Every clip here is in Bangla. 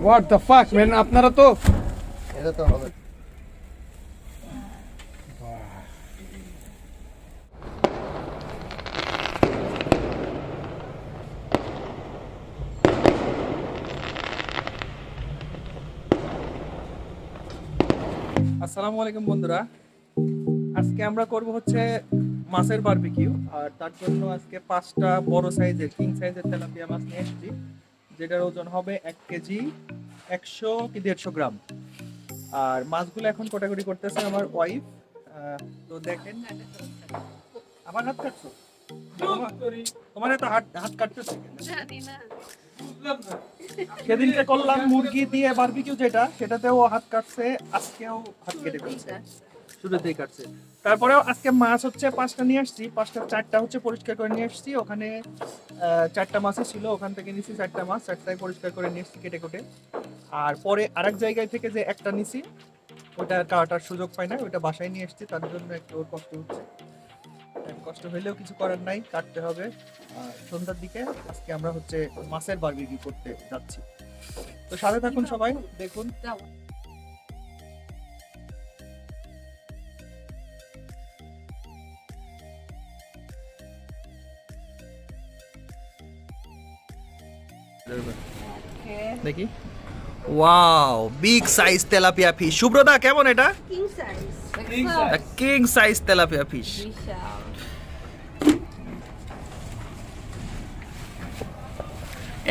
What the fuck man, আপনারা তো এটা তো হবে। আসসালামু আলাইকুম বন্ধুরা, আজকে আমরা করব হচ্ছে মাছের বারবিকিউ। আর তার জন্য আজকে 5টা বড় সাইজের কিং সাইজের তেলাপিয়া মাছ নিয়ে এসেছি, যেটার ওজন হবে 1 কেজি 100 কি 150 গ্রাম। আর মাছগুলো এখন কোটাকুটি করতেছে আমার ওয়াইফ। তো দেখেন, আমার হাত কাটছো? তোমার তো হাত হাত কাটতেছে কেন? সেদিনকে করলাম মুরগি দিয়ে বারবিকিউ, সেটাতেও হাত কাটছে, আজকেও হাত কেটে ফেলছে, শুরুতেই কাটছে। তারপরেও আজকে মাছ হচ্ছে 5টা নিয়ে আসছি, 4টা হচ্ছে পরিষ্কার করে নিয়ে আসছি। ওখানে 4টা মাছই ছিল, ওখান থেকে নিছি 4টা মাছ, 4টাই পরিষ্কার করে নিয়ে আসছি কেটে কেটে। আর পরে আরেক জায়গায় থেকে যে একটা নিছি, ওটা কাটার সুযোগ পাই না, ওটা বাসায় নিয়ে আসছি, তার জন্য একটু কষ্ট হচ্ছে। কষ্ট হইলেও কিছু করার নাই, কাটতে হবে। সন্ধ্যার দিকে আজকে আমরা হচ্ছে মাছের বারবিকিউ করতে যাচ্ছি। তো সাথে থাকুন সবাই, দেখুন। দেখি, wow, big size tilapia fish. Subrata, কেমন এটা? King size king size tilapia fish. বিশাল।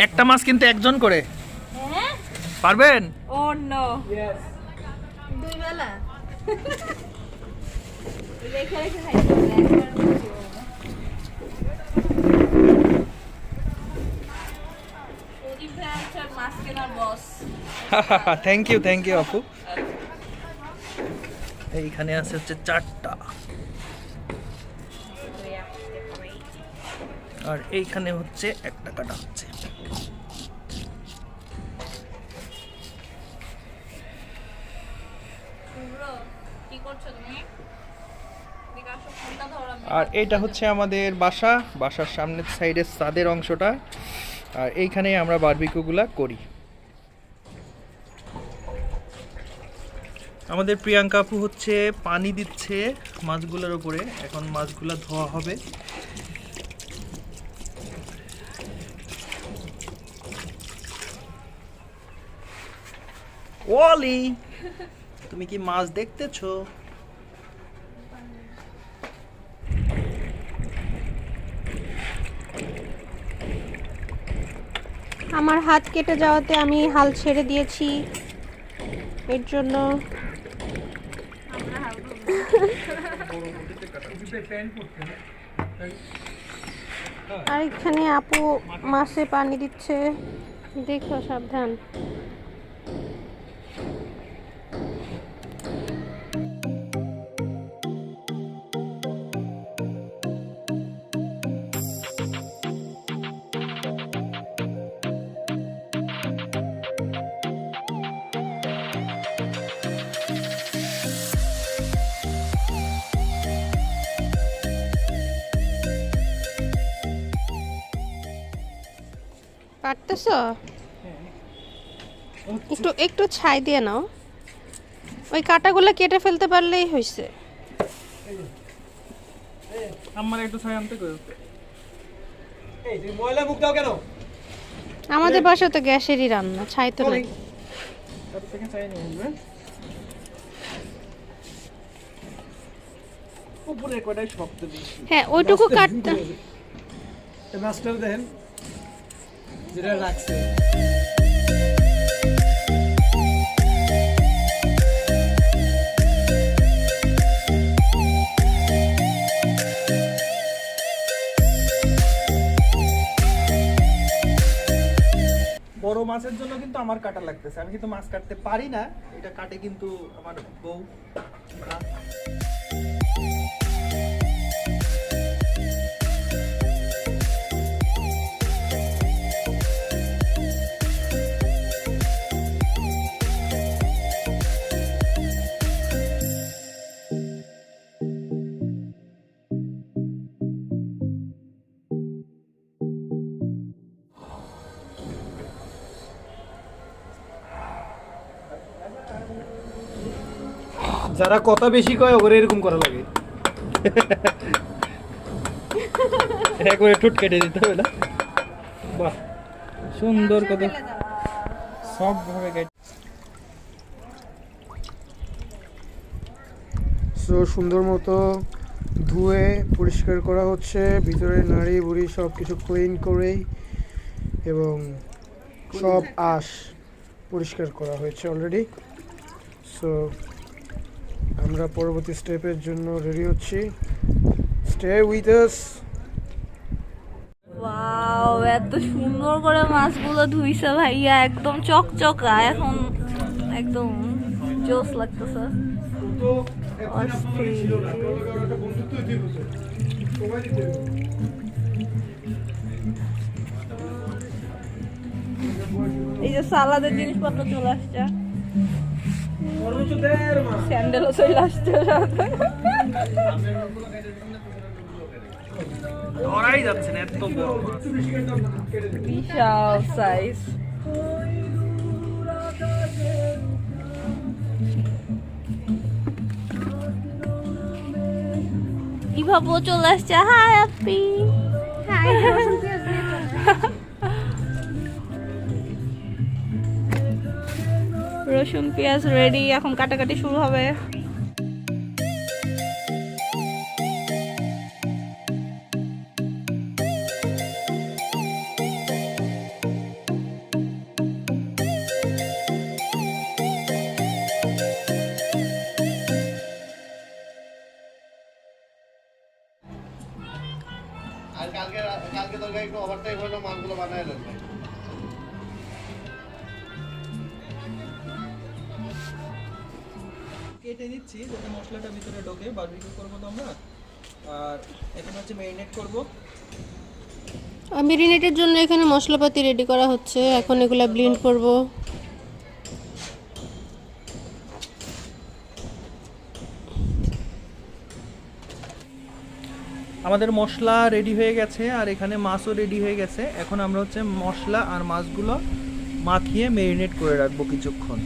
একটা মাছ কিন্তু একজন করে হ্যাঁ, পারবেন? ও নো, দুই বেলা রেখে রেখে খাইতে হবে, একবার বুঝি হবে না। প্রদীপ ভাই হচ্ছে মাছ কেনার বস। থ্যাংক ইউ আপু। এইখানে আছে হচ্ছে 4টা, আর এইখানে হচ্ছে একটা কাটা হচ্ছে। কি করছো তুমি? বিকাশও ফোনটা ধরো, আমি আর এইটা হচ্ছে আমাদের বাসার সামনের সাইডের ছাদের অংশটা। আর এইখানেই আমরা বারবিকিউগুলা করি। আমাদের প্রিয়াঙ্কা আপু হচ্ছে পানি দিচ্ছে মাছগুলোর উপরে। এখন মাছগুলো ধোয়া হবে। ওয়ালি, তুমি কি মাছ দেখতেছো? আমার হাত কেটে যাওয়াতে আমি হাল ছেড়ে দিয়েছি, এর জন্য আর এখানে আপু মাছে পানি দিচ্ছে, দেখো সাবধান। কাটতেছো? একটু একটু ছাই দিয়ে নাও, ওই কাটাগুলো কেটে ফেলতে পারলেই হয়েছে। আমার একটু ছাই আনতে কই? এই তুমি ময়লা মুখ দাও কেন? আমাদের বাসায় তো গ্যাসেরই রান্না, ছাই তো নাই। কত থেকে ছাই নিয়ে আসবে? উপরে কয়টাই শক্ত দিয়েছি। হ্যাঁ, ওইটুকু কাটতে। মাস্টার দেন যেটা রাখছে। বড় মাছের জন্য কিন্তু আমার কাটা লাগতেছে, আমি কিন্তু মাছ কাটতে পারি না, এটা কাটে কিন্তু আমার বউ। যারা কথা বেশি কয় ওরে এরকম করা লাগে। একবারে ঠুট কেটে দিতে হবে না? বাহ, সুন্দর কত সব ভাবে কেটে। সো সুন্দর মতো ধুয়ে পরিষ্কার করা হচ্ছে, ভিতরে নাড়ি বুড়ি সব কিছু ক্লিন করে এবং সব আঁশ পরিষ্কার করা হয়েছে অলরেডি। সো আমরা পরবর্তী স্টেপের জন্য রেডি হচ্ছি। Stay with us. ওয়াও, এত সুন্দর করে মাছগুলো ধুইছে ভাইয়া, একদম চকচকা, এখন একদম জোস লাগতেছে। এই যে সালাদের জিনিসপত্র চলে আসছে, স্যান্ডেলও চলে আসছে, ধরাই যাচ্ছে না, এত বড় মাছ। বিশাল সাইজ। ইভাবও চলে আসছে। হাই আপি। রসুন পেঁয়াজ রেডি, এখন কাটাকাটি শুরু হবে। আর কালকে তরকারি একটু ওভারটাইম হলো, মাছগুলো বানায় নেন। কেটে দিচ্ছি যাতে মশলাটা ভিতরে ঢোকে, বারবিকিউ করবো তো আমরা। আর এখন হচ্ছে ম্যারিনেট করব। মেরিনেটের জন্য এখানে মশলাপাতি রেডি করা হচ্ছে, এখন এগুলা ব্লেন্ড করব। আমাদের মশলা রেডি হয়ে গেছে আর এখানে মাছও রেডি হয়ে গেছে। এখন আমরা হচ্ছে মশলা আর মাছগুলো মাখিয়ে ম্যারিনেট করে রাখবো কিছুক্ষণ।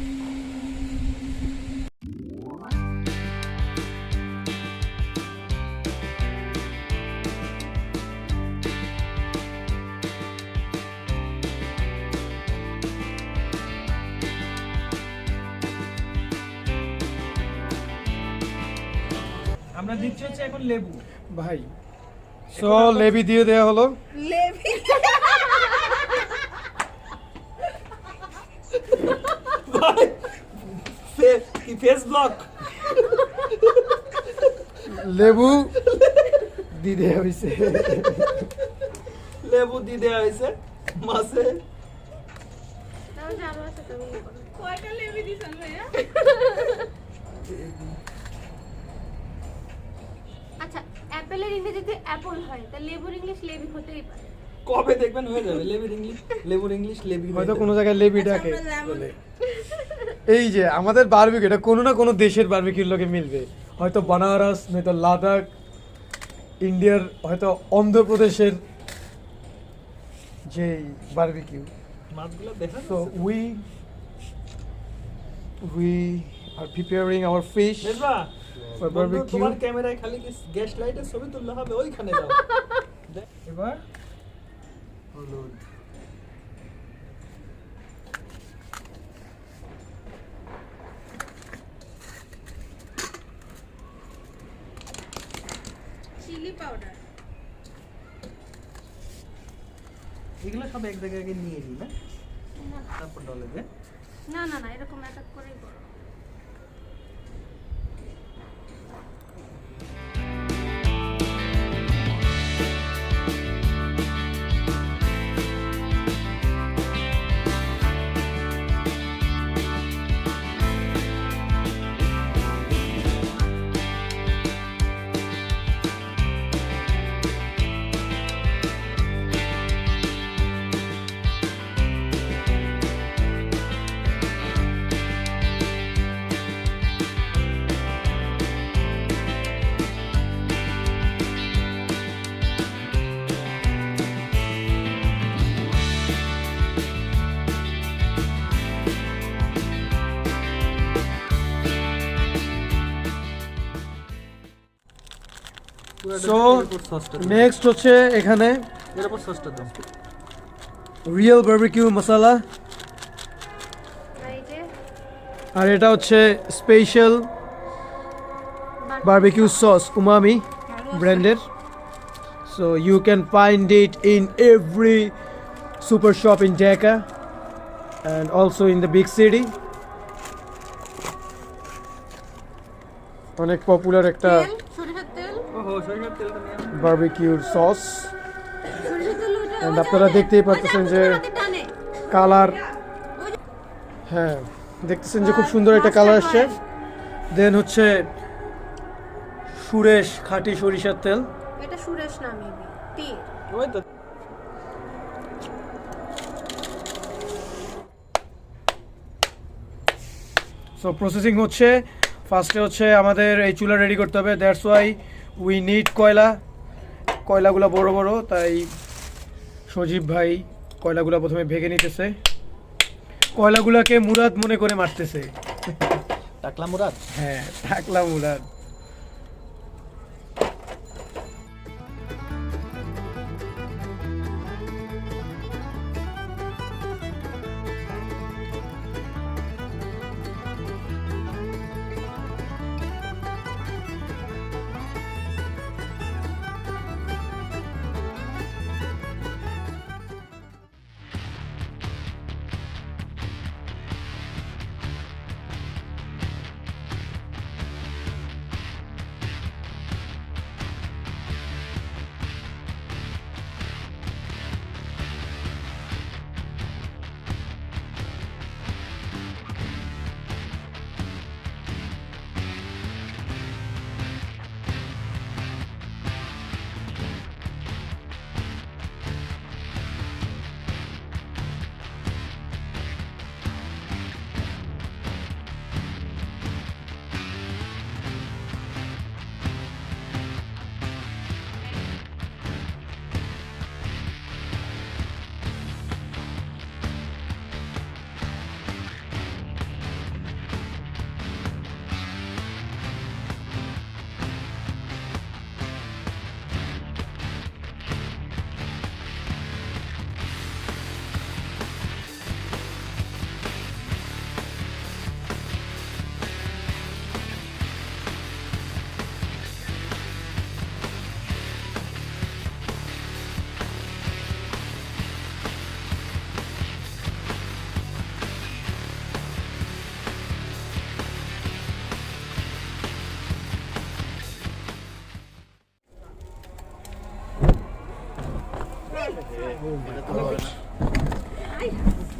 আমরা দিচ্ছি হচ্ছে এখন লেবু। ভাই সো লেবি দিয়ে দেওয়া হলো। কি ফেস ব্লক। লেবু দিয়ে দেওয়া হয়েছে। লেবু দিয়ে দেওয়া হয়েছে মাছে। কয়টা লেবু দিছেন ভাইয়া? আচ্ছা, অ্যাপেলের ইংরেজিতে অ্যাপল হয়, তা লেবুর ইংলিশ লেবি হতেই পারে। কবে দেখবেন হয়ে যাবে লেবুর ইংলিশ লেবি। হয়তো কোনো জায়গায় লেবি ডাকে বলে। এই যে আমাদের বারবিকিউ, এটা কোনো না কোনো দেশের বারবিকিউর লোকে মিলবে। হয়তো বানারস, নয়তো লাদাখ, ইন্ডিয়ার হয়তো অন্ধ্রপ্রদেশের যে বারবিকিউ। মাছগুলো দেখা So we are preparing our fish দেখবা for বন্ধু, barbecue. তোমার ক্যামেরায় খালি কি গ্যাস লাইটের ছবি তুললে হবে, ওইখানে যাও। এবার হলুদ, চিলি পাউডার। এগুলো সব এক জায়গায় আগে নিয়ে নিই না, তারপর ডলে দে। না না না, এরকম এক এক করেই করো। সো নেক্সট হচ্ছে এখানে এর উপর সসটা দাও। রিয়েল বারবিকিউ মশলা, এই যে আর এটা হচ্ছে স্পেশাল বারবিকিউ সস উমামি ব্র্যান্ডের। So you can find it in every super shop in Dhaka and also in the big city. অনেক পপুলার একটা তেল, সরিষার তেল, ওহো, সরিষার তেলটা নিয়ে বারবিকিউর সস। সরিষার তেল ওটা And আপনারা দেখতেই পাচ্ছেন যে কালার, হ্যাঁ দেখতেছেন যে খুব সুন্দর একটা কালার আসছে। দেন হচ্ছে সুরেশ খাঁটি সরিষার তেল। এটা সুরেশ না মেবি তেল। ওই তো সো প্রসেসিং হচ্ছে, ফার্স্টে হচ্ছে আমাদের এই চুলা রেডি করতে হবে। দ্যাটস ওয়াই উই নিড কয়লা। কয়লাগুলো বড় বড়, তাই সজীব ভাই কয়লাগুলো প্রথমে ভেঙে নিতেছে। কয়লাগুলোকে মুরাদ মনে করে মারতেছে। টাকলা মুরাদ। হ্যাঁ টাকলা Murad.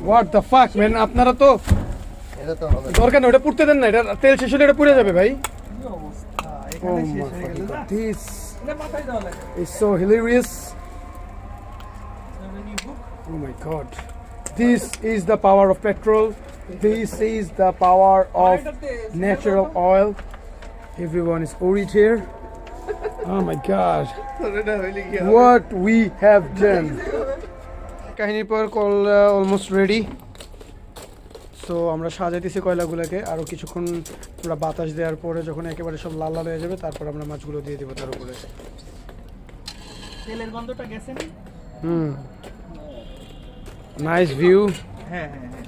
What the fuck man, আপনারা তো দরকার না, ওটা পুড়তে দেন না, এটা তেল শেষ হলে এটা পুড়ে যাবে ভাই। এখানে শেষ হয়ে গেল না। This এটা মাথায় দেওয়া লাগে। is so hilarious. Oh my god. This is the power of petrol. This is the power of natural oil. Everyone is worried here. Oh my god. What we have done. কাহিনীর পর কয়লা অলমোস্ট রেডি। সো আমরা সাজাইতেছি কয়লাগুলোকে, আরও কিছুক্ষণ পুরো বাতাস দেওয়ার পরে যখন একেবারে সব লাল লাল হয়ে যাবে তারপর আমরা মাছগুলো দিয়ে দেবো তার উপরে। তেলের গন্ধটা গেছে না? Nice view. হ্যাঁ হ্যাঁ হ্যাঁ।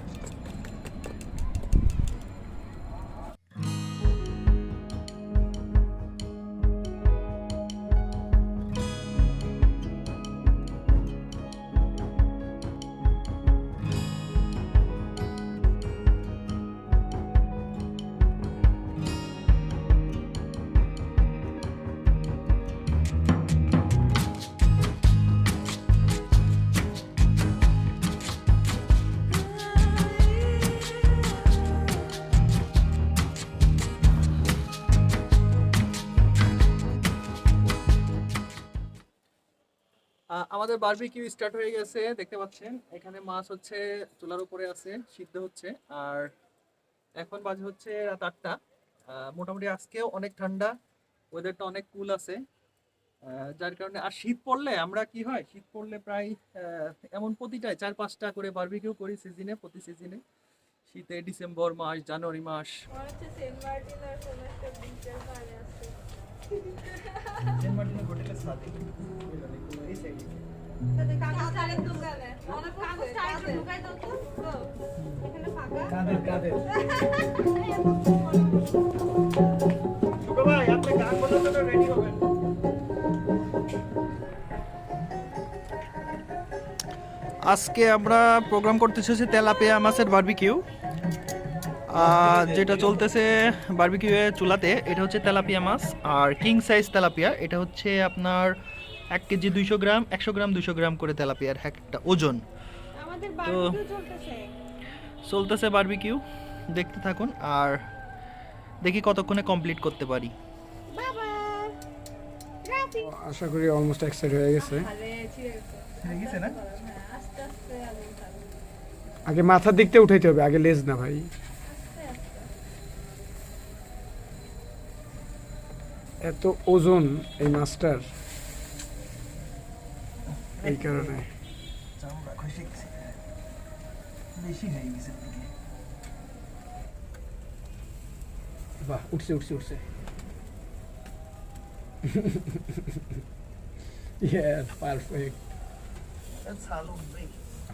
আমাদের বারবিকিউ স্টার্ট হয়ে গেছে, দেখতে পাচ্ছেন এখানে মাছ হচ্ছে চুলার উপরে আছে, সিদ্ধ হচ্ছে। আর এখন বাজে হচ্ছে রাত 8টা। মোটামুটি আজকেও অনেক ঠান্ডা, ওয়েদারটা অনেক কুল আছে, যার কারণে। আর শীত পড়লে আমরা কি হয়, শীত পড়লে প্রায় এমন প্রতিটায় 4-5টা করে বারবিকিউ করি সিজনে, প্রতি সিজনে। শীতে ডিসেম্বর মাস, জানুয়ারি মাস। সেন্ট মার্টিনের হোটেলের সাথে এই সাইডে শুভ ভাই আপনি গান বাজানোর জন্য রেডি হবেন। আজকে আমরা প্রোগ্রাম করতেছি হচ্ছে তেলাপিয়া মাছের বারবিকিউ, যেটা চলতেছে বারবিকিউ চুলাতে। এটা হচ্ছে তেলাপিয়া মাছ, আর কিং সাইজ তেলাপিয়া। এটা হচ্ছে আপনার 1 কেজি 200 গ্রাম, 100 গ্রাম 200 গ্রাম করে তেলাপিয়ার একটা ওজন। আমাদের তো চলতেছে বারবিকিউ, দেখতে থাকুন আর দেখি কতক্ষণে কমপ্লিট করতে পারি। আশা করি অলমোস্ট এক সাইড হয়ে গেছে। দেখেছে না? আগে মাথার দিকটা উঠাইতে হবে, আগে লেজ না ভাই। এত ওজন এই মাছটার, এই কারণে চামড়া খসে গেছে, বেশি হয়ে গেছে দিকে। বাহ, উঠছে উঠছে উঠছে। Yes, perfect. ছালও ভাই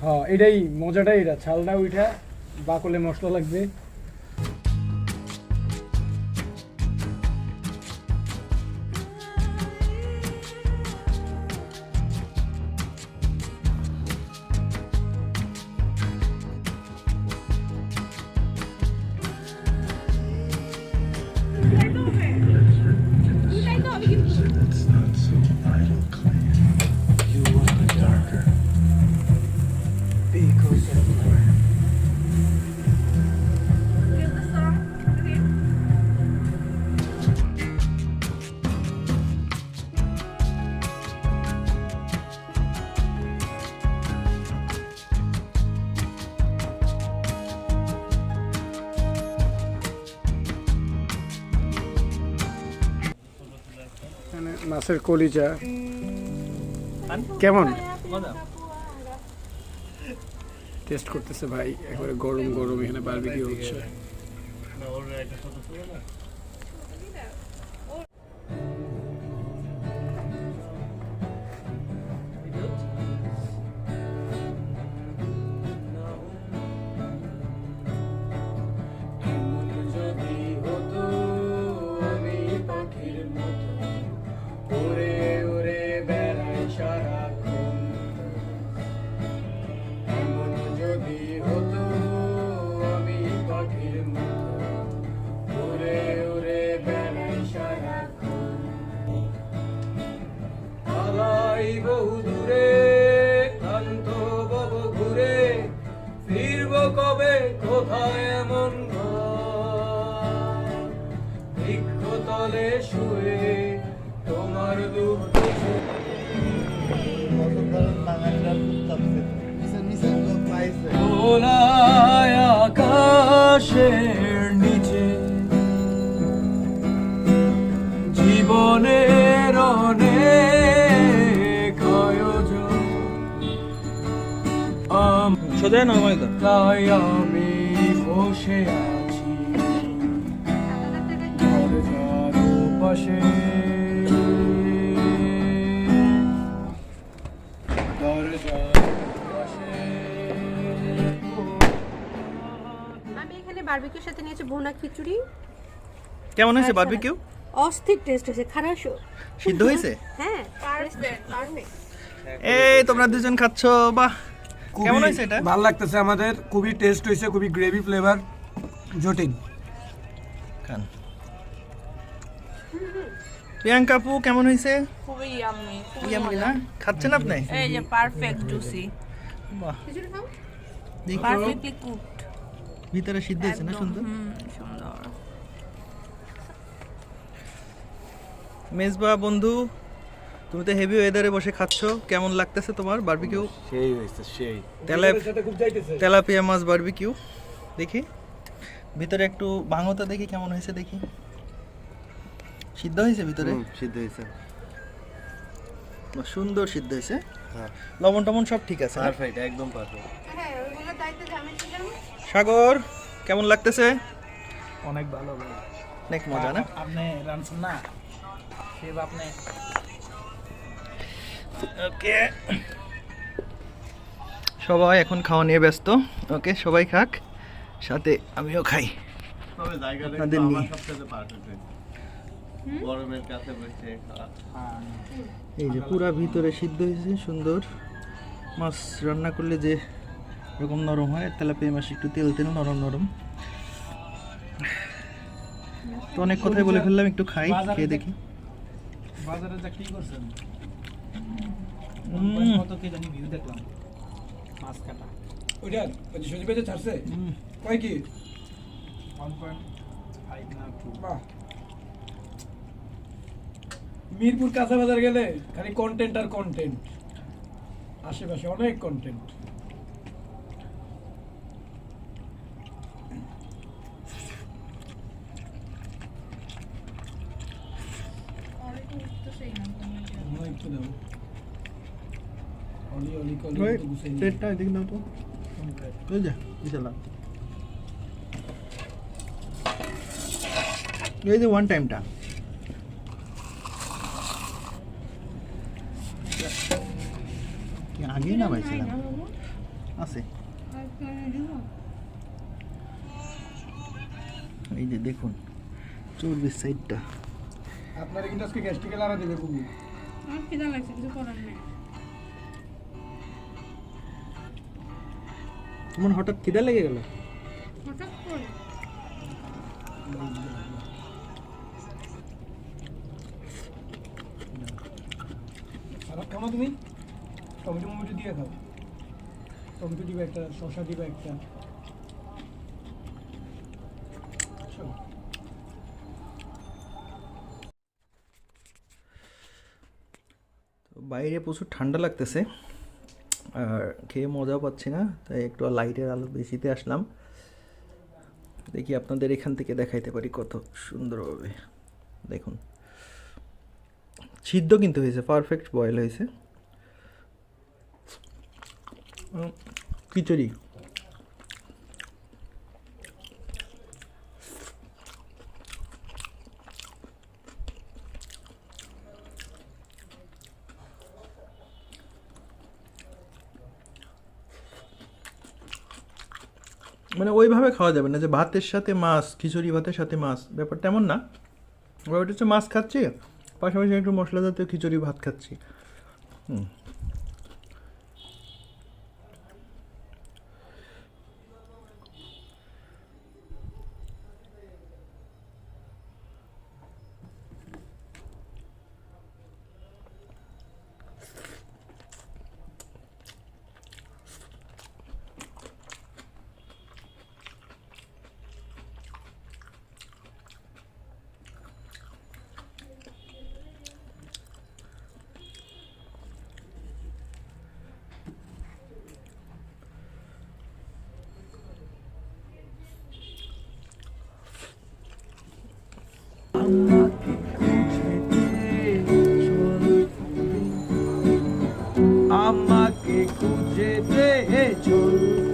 হ্যাঁ, এটাই মজাটাই, এটা ছালটা উঠা বাকলে মশলা লাগবে। এখানে মাছের কলিজা কেমন মজা। টেস্ট করতেছে ভাই, একেবারে গরম গরম এখানে বারবিকিউ হচ্ছে। বহুদূরে ক্লান্ত বব ঘুরে ফিরব কবে কোথায় এমন বৃক্ষতলে শুয়ে তোমার দুঃখ দোলায় আকাশের নিচে জীবনের অনেক আয়োজন সোজা নরমাল তো। তাই আমি বসে আছি দরজার পাশে, দরজার পাশে। আমি এখানে বারবিকিউর সাথে নিয়েছি ভুনা খিচুড়ি। কেমন হয়েছে বারবিকিউ? অস্থির টেস্ট হয়েছে, খারাপ সিদ্ধ হয়েছে? হ্যাঁ, পারফেক্ট। এই তোমরা দুজন খাচ্ছো, বাহ। কেমন হয়েছে এটা? ভালো লাগতেছে আমাদের, খুবই টেস্ট হয়েছে, খুবই গ্রেভি ফ্লেভার, জটিল। খান। প্রিয়াঙ্কা আপু কেমন হয়েছে? খুবই ইয়াম্মি, ইয়াম্মি না? খাচ্ছেন আপনি? এই যে পারফেক্ট জুসি, বাহ, খিচুড়ি খাও। দেখো পারফেক্টলি কুকড। ভিতরে সিদ্ধ হয়েছে না? সুন্দর। সুন্দর। মেজবা বন্ধু, তুমি তো হেভি ওয়েদারে বসে খাচ্ছো, কেমন লাগতেছে তোমার বারবিকিউ? সেই হয়েছে, সেই তেলাপিয়া মাছ বারবিকিউ। দেখি ভিতরে একটু ভাঙোতা, দেখি কেমন হয়েছে, দেখি সিদ্ধ হয়েছে ভিতরে? সিদ্ধ হয়েছে, বাহ, সুন্দর সিদ্ধ হয়েছে। হ্যাঁ, লবণ টবণ সব ঠিক আছে? পারফেক্ট, একদম পারফেক্ট। হ্যাঁ ওইগুলো দায়িত্বে ঝামেলা জানো। সাগর কেমন লাগতেছে? অনেক ভালো ভাই, অনেক মজা না? আপনি রানছেন না? सेब आपने ওকে সবাই এখন খাওয়া নিয়ে ব্যস্ত ওকে সবাই খাক সাথে আমিও খাই তবে জায়গাটা আপনাদের একটু নিয়ে। আমার সবচেয়ে পারফেক্ট হয়েছে গরমের কাছে বসে খাওয়া। এই যে পুরা ভিতরে সিদ্ধ হয়েছে সুন্দর মাছ রান্না করলে যে এরকম নরম হয় তেলাপিয়া মাছ একটু তেল তেল নরম নরম তো অনেক কথাই বলে ফেললাম একটু খাই খেয়ে দেখি বাজারে যা কি করছেন কত কি জানি ভিউ দেখলাম মাছ কাটা ওইটা ওই যে সজীব ভাই যে ছাড়ছে কয় কি 1.5 না 2 বাহ মিরপুর কাঁচা বাজার গেলে খালি কন্টেন্ট আর কন্টেন্ট আশেপাশে অনেক কন্টেন্ট একটু দাও অলি অলি কলি একটু গুছিয়ে নিই। প্লেটটা এদিকে দাও তো ওই যা বিশাল এই যে ওয়ান টাইমটা কি আগে না পাইছিলাম আছে এই যে দেখুন চর্বির সাইডটা আপনারা কিন্তু আজকে গ্যাস্ট্রিকে লাড়া দেবে খুবই তোমার হঠাৎ খিদা লেগে গেল সালাদ খাও না তুমি টমেটো মমেটো দিয়ে খাও টমেটো দিবে একটা শসা দিবে একটা চলো। তো বাইরে প্রচুর ঠান্ডা লাগতেছে আর খেয়ে মজাও পাচ্ছি না তাই একটু লাইটের আলো বেশিতে আসলাম দেখি আপনাদের এখান থেকে দেখাইতে পারি কত সুন্দরভাবে দেখুন সিদ্ধ কিন্তু হয়েছে পারফেক্ট বয়েল হয়েছে খিচুড়ি মানে ওইভাবে খাওয়া যাবে না যে ভাতের সাথে মাছ খিচুড়ি ভাতের সাথে মাছ ব্যাপারটা এমন না ওটা হচ্ছে মাছ খাচ্ছি পাশাপাশি একটু মশলা জাতীয় খিচুড়ি ভাত খাচ্ছি হুম আমাকে খুঁজে দে চল